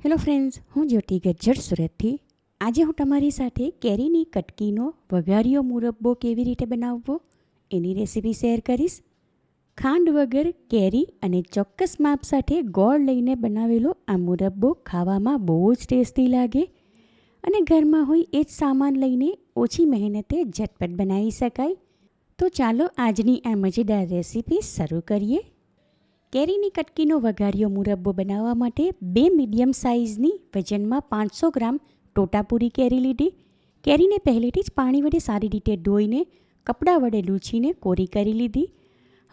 Hello friends, હું જ્યોતિ ગજ્જર સુરતથી. આજે હું તમારી સાથે કેરીની કટકીનો વઘારિયો મુરબ્બો કેવી રીતે બનાવવો એની રેસીપી શેર કરીશ. ખાંડ વગર કેરી અને ચોક્કસ માપ સાથે ગોળ લઈને બનાવેલો આ મુરબ્બો ખાવામાં બહુ જ ટેસ્ટી લાગે અને ઘરમાં હોય એ જ સામાન લઈને ઓછી મહેનતે ઝટપટ બનાવી શકાય. તો ચાલો આજની આ મજેદાર રેસીપી શરૂ કરીએ. કેરીની કટકીનો વઘારિયો મુરબ્બો બનાવવા માટે 2 મીડિયમ સાઇઝની વજનમાં 500 ગ્રામ ટોટાપૂરી કેરી લીધી. કેરીને પહેલેથી જ પાણી વડે સારી રીતે ધોઈને કપડાં વડે લૂછીને કોરી કરી લીધી.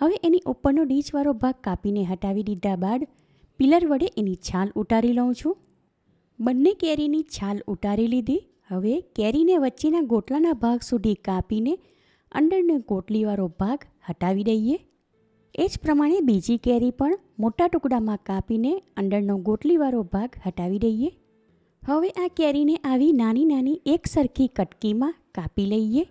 હવે એની ઉપરનો ડીચવાળો ભાગ કાપીને હટાવી દીધા બાદ પિલર વડે એની છાલ ઉતારી લઉં છું. બંને કેરીની છાલ ઉતારી લીધી. હવે કેરીને વચ્ચેના ગોટલાના ભાગ સુધી કાપીને અંદરનો ગોટલીવાળો ભાગ હટાવી દઈએ. એ જ પ્રમાણે બીજી કેરી પણ મોટા ટુકડામાં કાપીને અંદરનો ગોટલીવાળો ભાગ હટાવી દઈએ. હવે આ કેરીને આવી નાની નાની એકસરખી કટકીમાં કાપી લઈએ.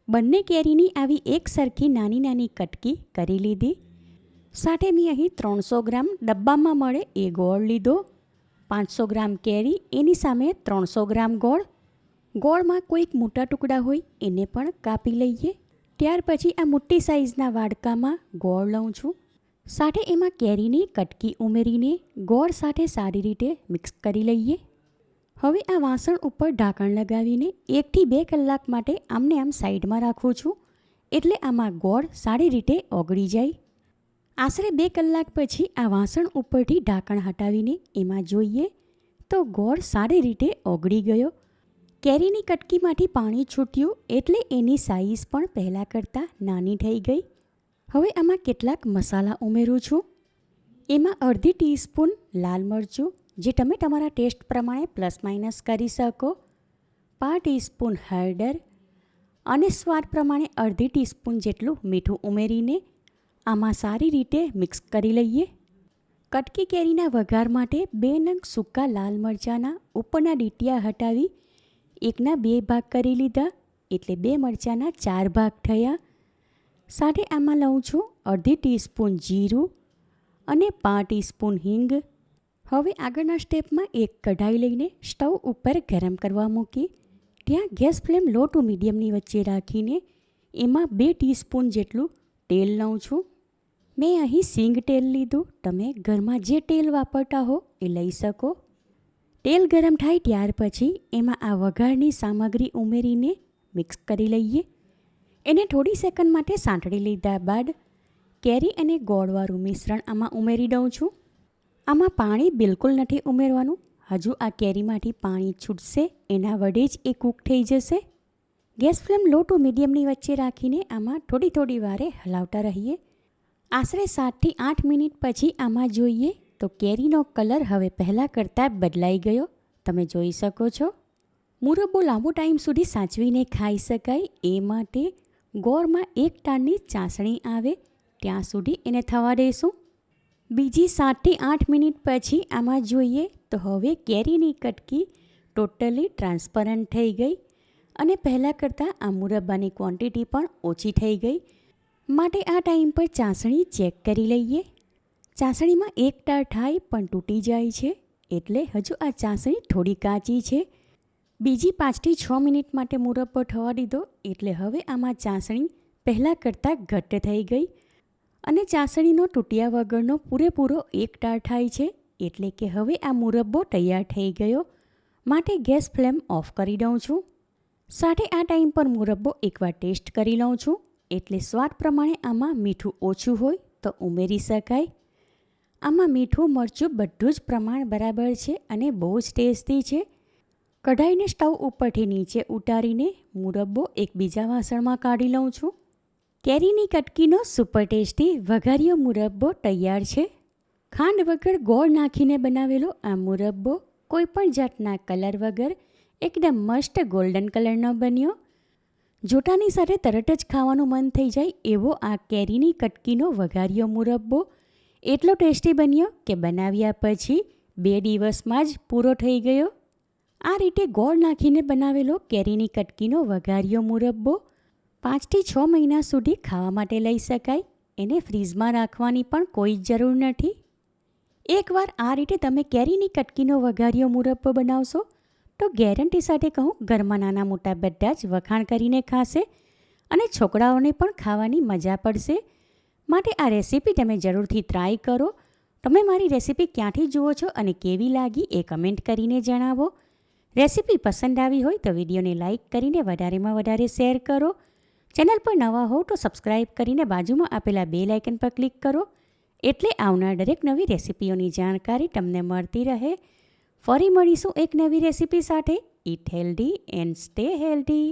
બંને કેરીની આવી એકસરખી નાની નાની કટકી કરી લીધી. સાથે મેં અહીં 300 ગ્રામ ડબ્બામાં મળે એ ગોળ લીધો. 500 ગ્રામ કેરી, એની સામે 300 ગ્રામ ગોળ. ગોળમાં કોઈક મોટા ટુકડા હોય એને પણ કાપી લઈએ. ત્યાર પછી આ મોટી સાઇઝના વાડકામાં ગોળ લઉં છું. સાથે એમાં કેરીની કટકી ઉમેરીને ગોળ સાથે સારી રીતે મિક્સ કરી લઈએ. હવે આ વાસણ ઉપર ઢાંકણ લગાવીને 1 થી 2 કલાક માટે આમને આમ સાઈડમાં રાખું છું, એટલે આમાં ગોળ સારી રીતે ઓગળી જાય. આશરે 2 કલાક પછી આ વાસણ ઉપરથી ઢાંકણ હટાવીને એમાં જોઈએ તો ગોળ સારી રીતે ઓગળી ગયો. કેરીની કટકીમાંથી પાણી છૂટ્યું એટલે એની સાઈઝ પણ પહેલાં કરતાં નાની થઈ ગઈ. હવે આમાં કેટલાક મસાલા ઉમેરું છું. એમાં અડધી ટીસ્પૂન લાલ મરચું, જે તમે તમારા ટેસ્ટ પ્રમાણે પ્લસ માઇનસ કરી શકો. 1/2 ટીસ્પૂન હળદર અને સ્વાદ પ્રમાણે અડધી ટીસ્પૂન જેટલું મીઠું ઉમેરીને આમાં સારી રીતે મિક્સ કરી લઈએ. કટકી કેરીના વઘાર માટે 2 નંગ સૂકા લાલ મરચાંના ઉપરના ડીટિયા હટાવી 1ના 2 ભાગ કરી લીધા, એટલે 2 મરચાંના 4 ભાગ થયા. સાથે આમાં લઉં છું અડધી ટીસ્પૂન જીરું અને 1/2 ટીસ્પૂન હિંગ. હવે આગળના સ્ટેપમાં એક કઢાઈ લઈને સ્ટવ ઉપર ગરમ કરવા મૂકી ત્યાં ગેસ ફ્લેમ લો ટુ મીડિયમની વચ્ચે રાખીને એમાં 2 ટીસ્પૂન જેટલું તેલ લઉં છું. મેં અહીં સિંગ તેલ લીધું. તમે ઘરમાં જે તેલ વાપરતા હો એ લઈ શકો. તેલ ગરમ થાય ત્યાર પછી એમાં આ વઘારની સામગ્રી ઉમેરીને મિક્સ કરી લઈએ. એને થોડી સેકન્ડ માટે સાંતળી લીધા બાદ કેરી અને ગોળવાળું મિશ્રણ આમાં ઉમેરી દઉં છું. આમાં પાણી બિલકુલ નથી ઉમેરવાનું. હજુ આ કેરીમાંથી પાણી છૂટશે, એના વડે જ એ કૂક થઈ જશે. ગેસ ફ્લેમ લો ટુ મીડિયમની વચ્ચે રાખીને આમાં થોડી વારે હલાવતા રહીએ. આશરે 7 થી 8 મિનિટ પછી આમાં જોઈએ તો કેરીનો કલર હવે પહેલાં કરતાં બદલાઈ ગયો. તમે જોઈ શકો છો. મુરબ્બો લાંબો ટાઈમ સુધી સાચવીને ખાઈ શકાય એ માટે ગોળમાં 1 તારની ચાસણી આવે ત્યાં સુધી એને થવા દઈશું. બીજી 7 થી 8 મિનિટ પછી આમાં જોઈએ તો હવે કેરીની કટકી ટોટલી ટ્રાન્સપરન્ટ થઈ ગઈ અને પહેલાં કરતાં આ મુરબ્બાની ક્વોન્ટિટી પણ ઓછી થઈ ગઈ. માટે આ ટાઈમ પર ચાસણી ચેક કરી લઈએ. ચાસણીમાં 1 તાર થાય પણ તૂટી જાય છે, એટલે હજુ આ ચાસણી થોડી કાચી છે. બીજી 5 થી 6 મિનિટ માટે મુરબ્બો થવા દીધો એટલે હવે આમાં ચાસણી પહેલાં કરતાં ઘટ્ટ થઈ ગઈ અને ચાસણીનો તૂટ્યા વગરનો પૂરેપૂરો 1 તાર થાય છે, એટલે કે હવે આ મુરબ્બો તૈયાર થઈ ગયો. માટે ગેસ ફ્લેમ ઓફ કરી દઉં છું. સાથે આ ટાઈમ પર મુરબ્બો એકવાર ટેસ્ટ કરી લઉં છું, એટલે સ્વાદ પ્રમાણે આમાં મીઠું ઓછું હોય તો ઉમેરી શકાય. આમાં મીઠું મરચું બધું જ પ્રમાણ બરાબર છે અને બહુ જ ટેસ્ટી છે. કઢાઈને સ્ટવ ઉપરથી નીચે ઉતારીને મુરબ્બો એક બીજા વાસણમાં કાઢી લઉં છું. કેરીની કટકીનો સુપર ટેસ્ટી વઘારિયો મુરબ્બો તૈયાર છે. ખાંડ વગર ગોળ નાખીને બનાવેલો આ મુરબ્બો કોઈપણ જાતના કલર વગર એકદમ મસ્ત ગોલ્ડન કલરનો બન્યો. જોટાની સાથે તરત જ ખાવાનું મન થઈ જાય એવો આ કેરીની કટકીનો વઘારિયો મુરબ્બો એટલો ટેસ્ટી બન્યો કે બનાવ્યા પછી 2 દિવસમાં જ પૂરો થઈ ગયો. આ રીતે ગોળ નાખીને બનાવેલો કેરીની કટકીનો વઘારિયો મુરબ્બો 5 થી 6 મહિના સુધી ખાવા માટે લઈ શકાય. એને ફ્રીઝમાં રાખવાની પણ કોઈ જરૂર નથી. એકવાર આ રીતે તમે કેરીની કટકીનો વઘારિયો મુરબ્બો બનાવશો તો ગેરંટી સાથે કહું, ઘરમાં નાના મોટા બધા જ વખાણ કરીને ખાશે અને છોકરાઓને પણ ખાવાની મજા પડશે. માટે આ રેસીપી તમે જરૂરથી ટ્રાય કરો. તમે મારી રેસીપી ક્યાંથી જુઓ છો અને કેવી લાગી એ કમેન્ટ કરીને જણાવો. રેસીપી પસંદ આવી હોય તો વિડીયોને લાઇક કરીને વધારેમાં વધારે શેર કરો. ચેનલ પર નવા હો તો સબસ્ક્રાઈબ કરીને બાજુમાં આપેલા બેલ આઇકન પર ક્લિક કરો, એટલે આવનાર દરેક નવી રેસીપીઓની જાણકારી તમને મળતી રહે. ફરી મળીશું એક નવી રેસીપી સાથે. Eat healthy and stay healthy.